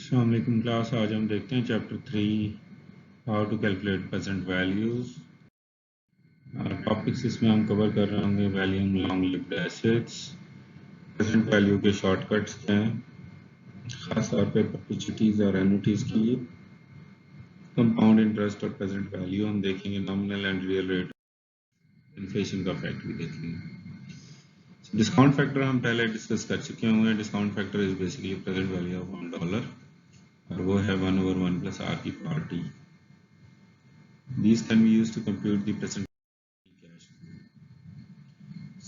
अस्सलाम वालेकुम क्लास। आज हम देखते हैं chapter 3 how to calculate present values. Topics इसमें हम कवर कर रहे होंगे valuing long lived assets, present value के शॉर्टकट्स क्या हैं, खास तौर पे परपेचुइटीज और एन्युटीज के लिए, कंपाउंड इंटरेस्ट और प्रेजेंट वैल्यू हम देखेंगे, nominal and real rate, inflation का फैक्ट भी देखेंगे। डिस्काउंट फैक्टर हम पहले डिस्कस कर चुके होंगे। Discount factor is basically present value of $1 और वो है 1/1 + r की power t। These can be used to compute the present cash flow.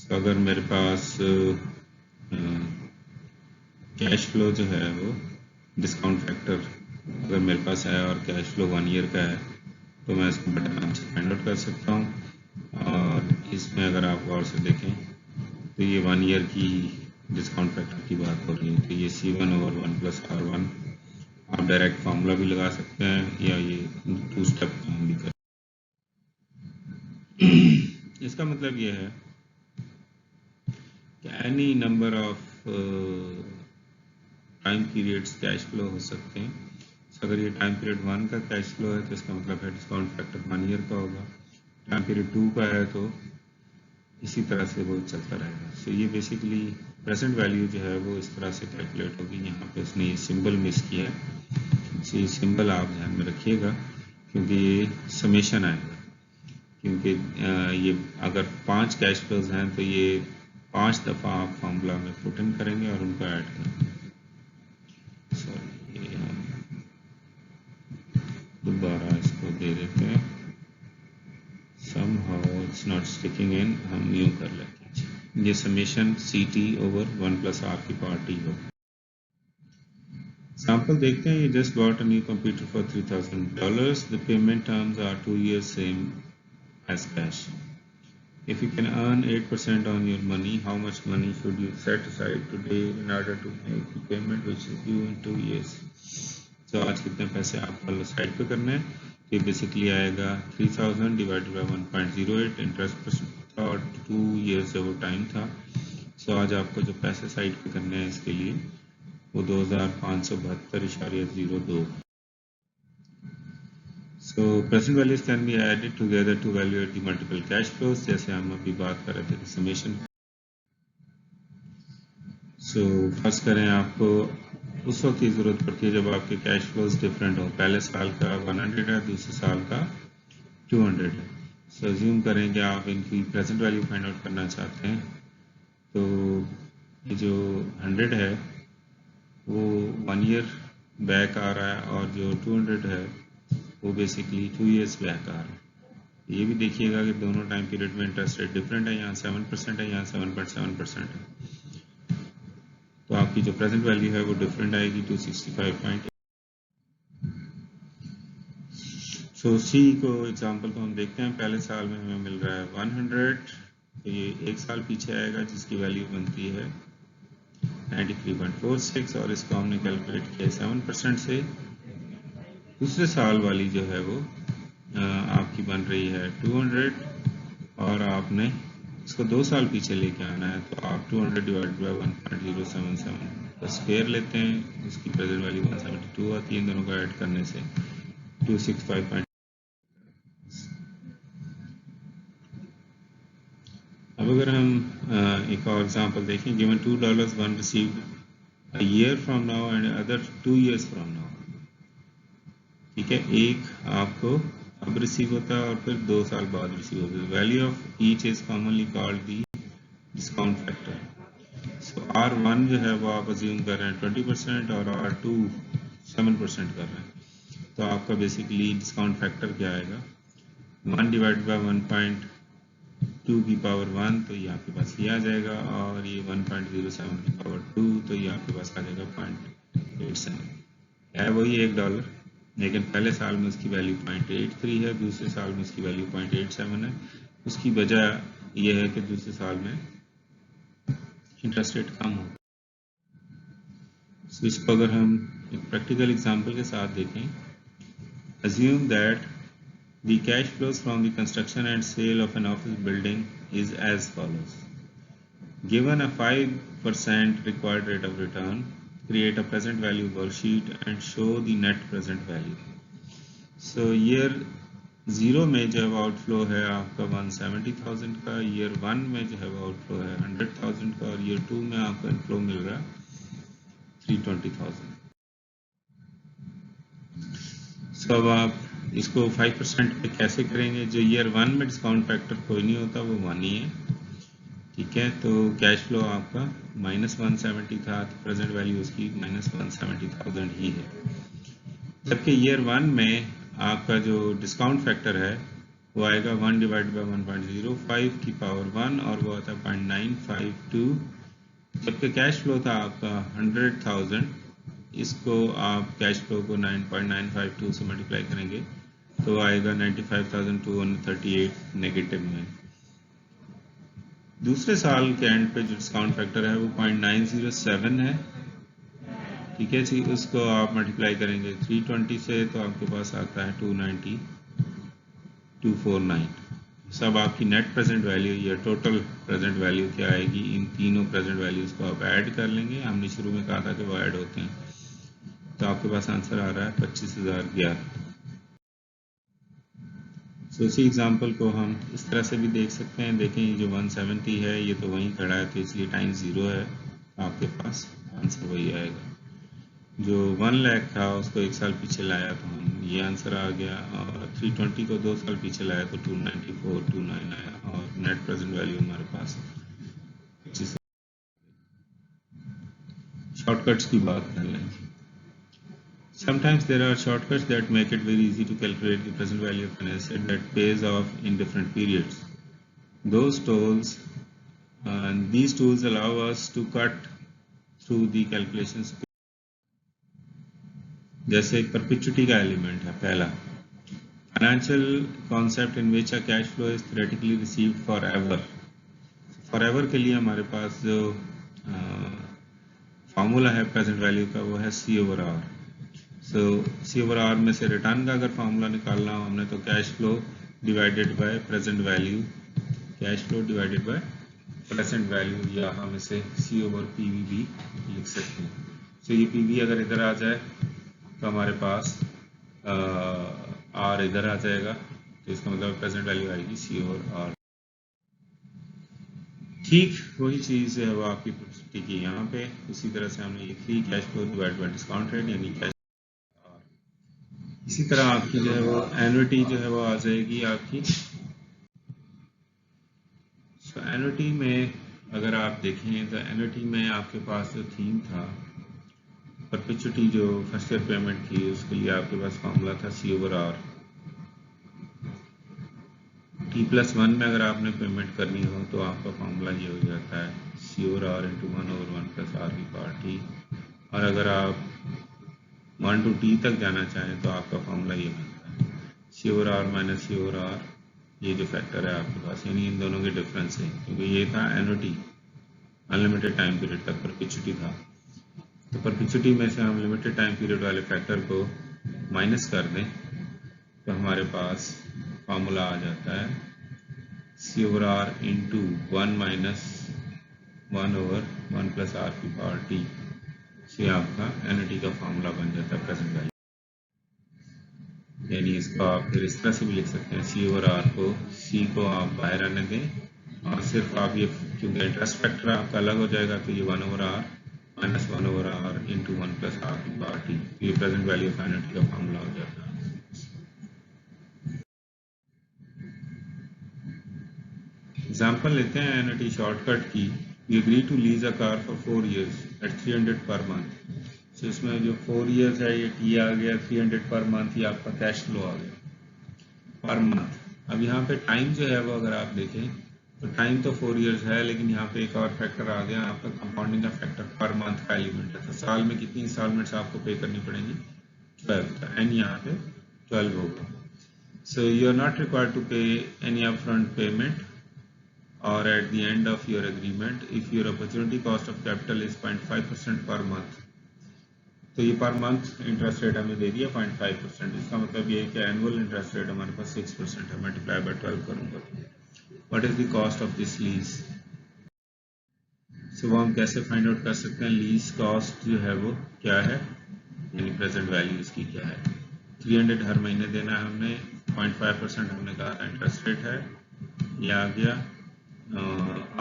So अगर मेरे पास कैश फ्लो जो है वो डिस्काउंट फैक्टर अगर मेरे पास है और कैश फ्लो 1 ईयर का है तो मैं इसको बड़े आराम से फाइंड आउट कर सकता हूँ। और इसमें अगर आप गौर से देखें तो ये 1 ईयर की डिस्काउंट फैक्टर की बात हो रही है, तो ये C1/1 + R1 आप डायरेक्ट फार्मूला भी लगा सकते हैं या ये 2 स्टेप काम भी कर। इसका मतलब ये है कि any number of time periods cash flow हो सकते हैं। अगर ये टाइम पीरियड 1 का कैश फ्लो है तो इसका मतलब है डिस्काउंट फैक्टर 1 ईयर का होगा। टाइम पीरियड 2 का है तो इसी तरह से वो चलता रहेगा। सो ये बेसिकली प्रेजेंट वैल्यू जो है वो इस तरह से कैलकुलेट होगी। यहाँ पे उसने ये सिंबल मिस किया है, सो ये सिंबल आप ध्यान में रखिएगा क्योंकि ये समेशन आएगा। क्योंकि ये अगर 5 कैश फ्लोज हैं तो ये 5 दफ़ा आप फॉर्मूला में पुट इन करेंगे और उनको ऐड करेंगे। सॉरी, ये हम दोबारा इसको दे देते हैं। somehow it's not sticking in, हम यूँ कर लेते हैं। ये समेशन CT/1 + R की पावर t हो। एग्जाम्पल देखते हैं। ये just bought a new computer for $3000। The payment terms are 2 years same as cash. If you can earn 8% on your money, how much money should you set aside today in order to make the payment which is due in 2 years? So आज कितने पैसे आपको side पे करने हैं? ये basically आएगा 3000 divided by 1.08 interest percent और 2 years जो वो टाइम था। सो आज आपको जो पैसे साइड पे करने हैं इसके लिए वो 2572.02। So present values can be added together to evaluate the multiple cash flows, जैसे हम अभी बात कर रहे थे समेशन। सो फर्स्ट करें, आपको उस वक्त की ज़रूरत पड़ती है जब आपके कैश फ्लोज डिफरेंट हो। पहले साल का 100 है, दूसरे साल का 200 है। सो अज्यूम करें कि आप इनकी प्रेजेंट वैल्यू फाइंड आउट करना चाहते हैं। तो ये जो 100 है वो 1 ईयर बैक आ रहा है और जो 200 है वो बेसिकली 2 years बैक आ रहा है। ये भी देखिएगा कि दोनों टाइम पीरियड में इंटरेस्ट रेट डिफरेंट है। यहाँ 7% है, यहाँ 7.7% है। तो आपकी जो प्रेजेंट वैल्यू है वो डिफरेंट आएगी 265. सो सी को एग्जांपल को हम देखते हैं। पहले साल में हमें मिल रहा है 100, तो ये एक साल पीछे आएगा जिसकी वैल्यू बनती है 93.46 और इसको हमने कैलकुलेट किया 7% से। दूसरे साल वाली जो है वो आपकी बन रही है 200 और आपने इसको 2 साल पीछे लेके आना है तो आप 200 डिवाइडेड बाय 1.077 का स्क्वायर लेते हैं। इसकी प्रेजेंट वैल्यू 172 आती है। इन दोनों को ऐड करने से 265. अब अगर हम एक और एग्जांपल देखें, given $2, one received a year from now and other 2 years from now. ठीक है, एक आपको अब रिसीव होता है और फिर 2 साल बाद रिसीव होता है। Value of each is commonly called the discount factor. So R1 जो है वो आप अज्यूम कर रहे हैं 20% और R2 7% कर रहे हैं। तो आपका बेसिकली डिस्काउंट फैक्टर क्या आएगा? 1 डिवाइड बाय 1.2 की पावर 1, तो ये आपके पास ये आ जाएगा, और ये 1.07 की पावर 2, तो ये आपके पास आ जाएगा 0.87। है वही $1, लेकिन पहले साल में उसकी वैल्यू 0.83 है, दूसरे साल में उसकी वैल्यू 0.87 है। उसकी वजह यह है कि दूसरे साल में इंटरेस्ट रेट कम हो। So, इसको अगर हम एक प्रैक्टिकल एग्जांपल के साथ देखें, assume that the cash flows from the construction and sale of an office building is as follows. Given a 5% required rate of return, create a present value worksheet and show the net present value. So year 0 में जो outflow है आपका 170,000 का, year 1 में जो है outflow है 100,000 का, और ईयर 2 में आपका इनफ्लो मिल रहा है 320,000। सो अब आप इसको 5% पे कैसे करेंगे? जो ईयर 1 में डिस्काउंट फैक्टर कोई नहीं होता, वो 1 ही है, ठीक है। तो कैश फ्लो आपका -170 था, तो प्रेजेंट वैल्यू उसकी -170,000 ही है। जबकि ईयर 1 में आपका जो डिस्काउंट फैक्टर है वो आएगा 1 डिवाइड बाई 1.05 की पावर 1, और वो आता है 0.952। जबकि कैश फ्लो था आपका 100,000, इसको आप कैश फ्लो को 9.952 से मल्टीप्लाई करेंगे तो आएगा 95,238 नेगेटिव में। दूसरे साल के एंड पे जो डिस्काउंट फैक्टर है वो 0.907 है, ठीक है जी। उसको आप मल्टीप्लाई करेंगे 320 से तो आपके पास आता है 290,249। सब आपकी नेट प्रेजेंट वैल्यू या टोटल प्रेजेंट वैल्यू क्या आएगी, इन तीनों प्रेजेंट वैल्यूज को आप ऐड कर लेंगे। हमने शुरू में कहा था कि वो ऐड होते हैं, तो आपके पास आंसर आ रहा है 25,011। सो इसी एग्जाम्पल को हम इस तरह से भी देख सकते हैं। देखें ये जो 170 है ये तो वहीं खड़ा है, तो इसलिए टाइम 0 है, आपके पास आंसर वही आएगा। जो 1 लाख था उसको 1 साल पीछे लाया तो हम ये आंसर आ गया, और 320 को 2 साल पीछे लाया तो 294,29 आया, और नेट प्रेजेंट वैल्यू हमारे पास 25। शॉर्टकट्स की बात कर लें। Sometimes there are shortcuts that make it very easy to calculate the present value of an asset that pays off in different periods. Those tools and these tools allow us to cut through the calculations. जैसे perpetuity का element है पहला, financial concept in which a cash flow is theoretically received forever. Forever के लिए हमारे पास जो formula है present value का वो है C/R। सो C/R में से रिटर्न का अगर फॉर्मूला निकालना हो हमने तो cash flow divided by present value, cash flow divided by present value, या हम इसे C/PV भी लिख सकते हैं। सो ये PV अगर इधर आ जाए तो हमारे पास R इधर आ जाएगा, तो इसका मतलब प्रेजेंट वैल्यू आएगी C/R। ठीक वही चीज़ है वो आपकी प्रॉपर्टी की यहाँ पे उसी तरह से हमने लिखी cash flow divide by discount rate, यानी कैश। इसी तरह आपकी जो है वो एन्युटी जो है वो आ जाएगी आपकी। सो एन्युटी में अगर आप देखें तो एन्युटी में आपके पास जो थीम था परपेचुटी जो फर्स्ट ईयर पेमेंट थी उसके लिए आपके पास फॉर्मूला था C/R। T+1 में अगर आपने पेमेंट करनी हो तो आपका फॉर्मूला ये हो जाता है C/R × 1/1 + R⁴ T, और अगर आप 1 to T तक जाना चाहें तो आपका फॉर्मूला ये बनता है C/R - C/R, ये जो फैक्टर है आपके पास, यानी इन दोनों के डिफरेंस है, क्योंकि ये था एन्युटी अनलिमिटेड टाइम पीरियड तक परपेचुटी था, तो परपेचुटी में से हम लिमिटेड टाइम पीरियड वाले फैक्टर को माइनस कर दें तो हमारे पास फार्मूला आ जाता है C/R × 1 - 1/1 + R⁴ T से आपका एन्युटी का फार्मूला बन जाता है प्रेजेंट वैल्यू। यानी इसको आप फिर इस तरह से भी लिख सकते हैं C/R को, C को आप बाहर आने दें और सिर्फ आप ये, क्योंकि इंटरेस्ट फैक्टर आपका अलग हो जाएगा तो ये 1/R - 1/R × 1 + R⁴ T, ये प्रेजेंट वैल्यू ऑफ एन्युटी का फार्मूला हो जाता है। एग्जाम्पल लेते हैं एन्युटी शॉर्टकट की। We agree to lease a car for 4 years at 300 per month. सो इसमें जो 4 years है ये T आ गया, 300 पर मंथ, ये आपका कैश फ्लो आ गया पर मंथ। अब यहाँ पे टाइम जो है वो अगर आप देखें तो टाइम तो 4 years है, लेकिन यहाँ पे एक और फैक्टर आ गया आपका कंपाउंडिंग का फैक्टर पर मंथ का एलिमेंट है, तो साल में कितनी इंस्टॉलमेंट्स आपको पे करनी पड़ेंगी 12, तो एन यहाँ पे 12 होगा। So you are not required to pay any upfront payment or at the end of your agreement if your opportunity cost of capital is 0.5% per month। तो ये पर मंथ इंटरेस्ट रेट हमें दे दिया 0.5%, इसका मतलब ये है कि एनुअल इंटरेस्ट रेट हमारे पास 6% है, मल्टीप्लाई बाय 12 करूंगा। What is the cost of this lease? So वो हम कैसे फाइंड आउट कर सकते हैं? लीज कॉस्ट जो है वो क्या है, यानी प्रेजेंट वैल्यू इसकी क्या है। 300 हर महीने देना है हमने, 0.5% हमने कहा इंटरेस्ट रेट है, ये आ गया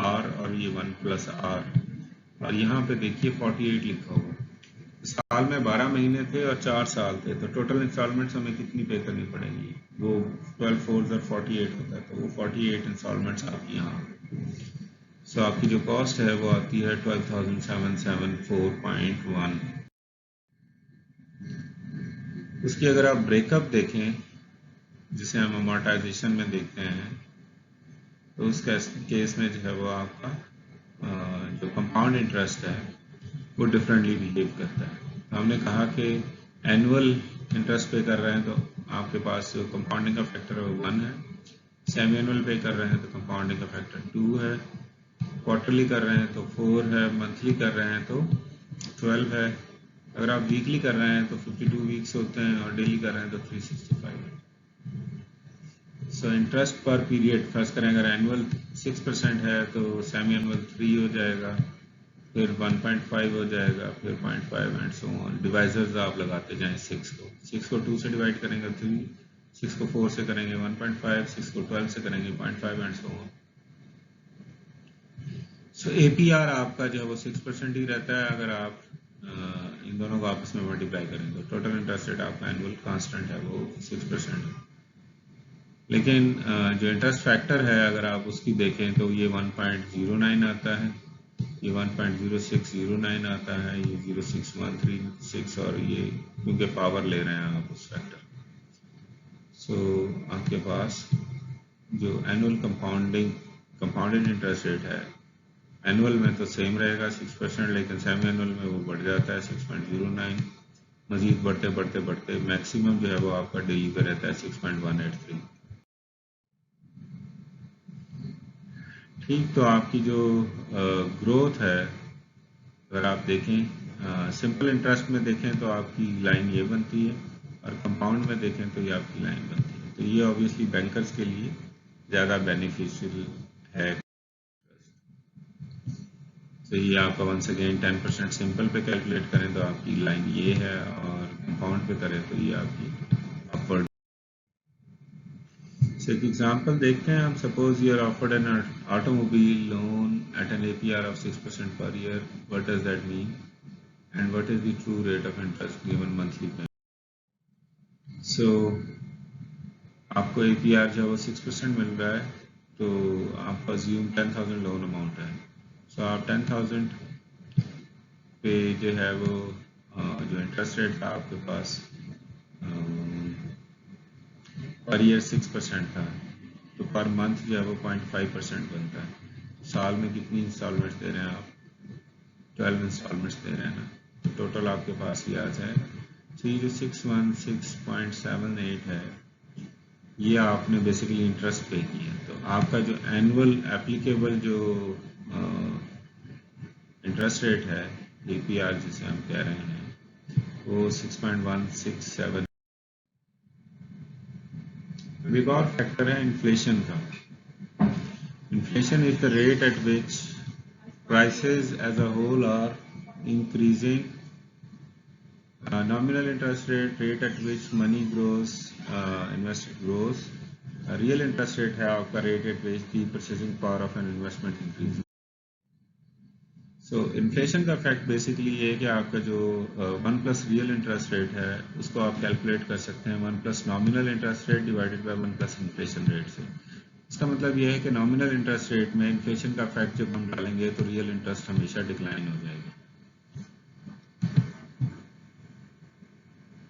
आर, और ये 1 प्लस आर, और यहाँ पे देखिए 48 लिखा हुआ। साल में 12 महीने थे और 4 साल थे, तो टोटल इंस्टॉलमेंट्स हमें कितनी पे करनी पड़ेंगी? वो 12 फोर्स और 48 होता है, तो वो 48 इंस्टॉलमेंट्स आपकी यहाँ। सो आपकी जो कॉस्ट है वो आती है 12,774.1। उसकी अगर आप ब्रेकअप देखें, जिसे हम अमोर्टाइजेशन में देखते हैं, तो उस केस में जो है वो आपका जो कंपाउंड इंटरेस्ट है वो डिफरेंटली बिहेव करता है। हमने कहा कि एनुअल इंटरेस्ट पे कर रहे हैं तो आपके पास जो कंपाउंडिंग का फैक्टर है वो 1 है, सेमी एनुअल पे कर रहे हैं तो कंपाउंडिंग का फैक्टर 2 है, क्वार्टरली कर रहे हैं तो 4 है, मंथली कर रहे हैं तो 12 है, अगर आप वीकली कर रहे हैं तो 52 वीक्स होते हैं, और डेली कर रहे हैं तो 365 है। सो इंटरेस्ट पर पीरियड फर्स्ट करें, अगर एनुअल 6% है तो सेमी एनुअल 3 हो जाएगा, फिर 1.5 हो जाएगा, फिर 0.5 एंड सो ऑन। डिवाइजर्स आप लगाते जाएं 6 को 2 से डिवाइड करेंगे 3, 6 को 4 से करेंगे 1.5, 6 को 12 से करेंगे 0.5 and so on. So APR आपका जो है वो 6% ही रहता है। अगर आप इन दोनों को आपस में मल्टीप्लाई करें तो टोटल इंटरेस्ट रेट आपका एनुअल कांस्टेंट है वो 6% है। लेकिन जो इंटरेस्ट फैक्टर है अगर आप उसकी देखें तो ये 1.09 आता है, ये 1.0609 आता है, ये 06136, और ये क्योंकि पावर ले रहे हैं आप उस फैक्टर। सो आपके पास जो एनुअल कंपाउंडेड इंटरेस्ट रेट है, एनुअल में तो सेम रहेगा 6%, लेकिन सेमी एनुअल में वो बढ़ जाता है 6.09, मजीद बढ़ते बढ़ते बढ़ते मैक्सिमम जो है वो आपका डेली पे रहता है 6.183। ठीक, तो आपकी जो ग्रोथ है अगर आप देखें, सिंपल इंटरेस्ट में देखें तो आपकी लाइन ये बनती है, और कंपाउंड में देखें तो ये आपकी लाइन बनती है। तो ये ऑब्वियसली बैंकर्स के लिए ज़्यादा बेनिफिशियल है। तो ये आपका वंस अगेन 10% सिंपल पे कैलकुलेट करें तो आपकी लाइन ये है, और कंपाउंड पे करें तो ये आपकी अपवर्ड। So एक एग्जांपल देखते हैं हम। Suppose you are offered an automobile loan at an APR of 6% per year. What does that mean? And what is the true rate of interest given monthly payment? So आपको APR जो है वो 6% मिल रहा है, तो आप अज्यूम 10,000 लोन अमाउंट है। सो आप 10,000 पे जो है वो जो इंटरेस्ट रेट था आपके पास पर ईयर 6% था, तो पर मंथ जो है वो 0.5% बनता है। साल में कितनी इंस्टॉलमेंट्स दे रहे हैं आप? 12 इंस्टॉलमेंट्स दे रहे हैं ना, तो टोटल आपके पास ये आ जाएगा। तो ये जो 616.78 है, ये आपने बेसिकली इंटरेस्ट पे किया। तो आपका जो एनुअल एप्लीकेबल जो इंटरेस्ट रेट है, APR जिसे हम कह रहे हैं, वो 6.167। एक और फैक्टर है इन्फ्लेशन का। Inflation is the rate at which prices as a whole are increasing. Nominal interest rate at which money grows, invested grows. Real interest rate है आपका rate at which the purchasing power of an investment increases. So inflation का fact basically ये है कि आपका जो 1 plus real interest rate है उसको आप कैलकुलेट कर सकते हैं 1 plus nominal interest rate divided by 1 plus inflation rate से। इसका मतलब ये है कि नॉमिनल इंटरेस्ट रेट में इन्फ्लेशन का फैक्ट जब हम डालेंगे तो रियल इंटरेस्ट हमेशा डिक्लाइन हो जाएगा।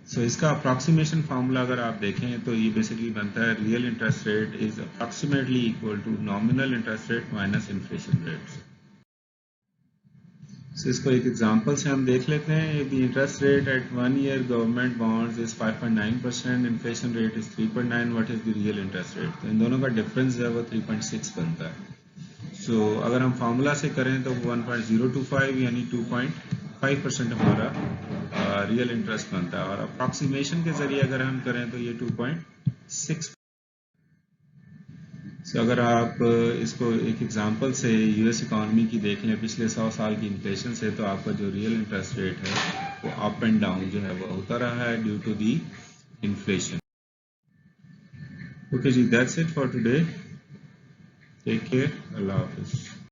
सो इसका अप्रॉक्सीमेशन फार्मूला अगर आप देखें तो ये बेसिकली बनता है real interest rate is approximately equal to nominal interest rate minus inflation rate. So इसको एक एग्जांपल से हम देख लेते हैं। The interest rate at 1 year government bonds is 5.9%, inflation rate is 3.9, what is the real interest rate? तो इन दोनों का डिफरेंस है वो 3.6 बनता है। सो अगर हम फार्मूला से करें तो 1.025 यानी 2.5% हमारा रियल इंटरेस्ट बनता है, और अप्रॉक्सीमेशन के जरिए अगर हम करें तो ये 2.6। So, अगर आप इसको एक एग्जांपल से यूएस इकॉनमी की देख लें पिछले 100 साल की इन्फ्लेशन से, तो आपका जो रियल इंटरेस्ट रेट है वो अप एंड डाउन जो है वो होता रहा है due to the inflation. Okay जी, that's it for today. Take care. अल्लाह हाफिज.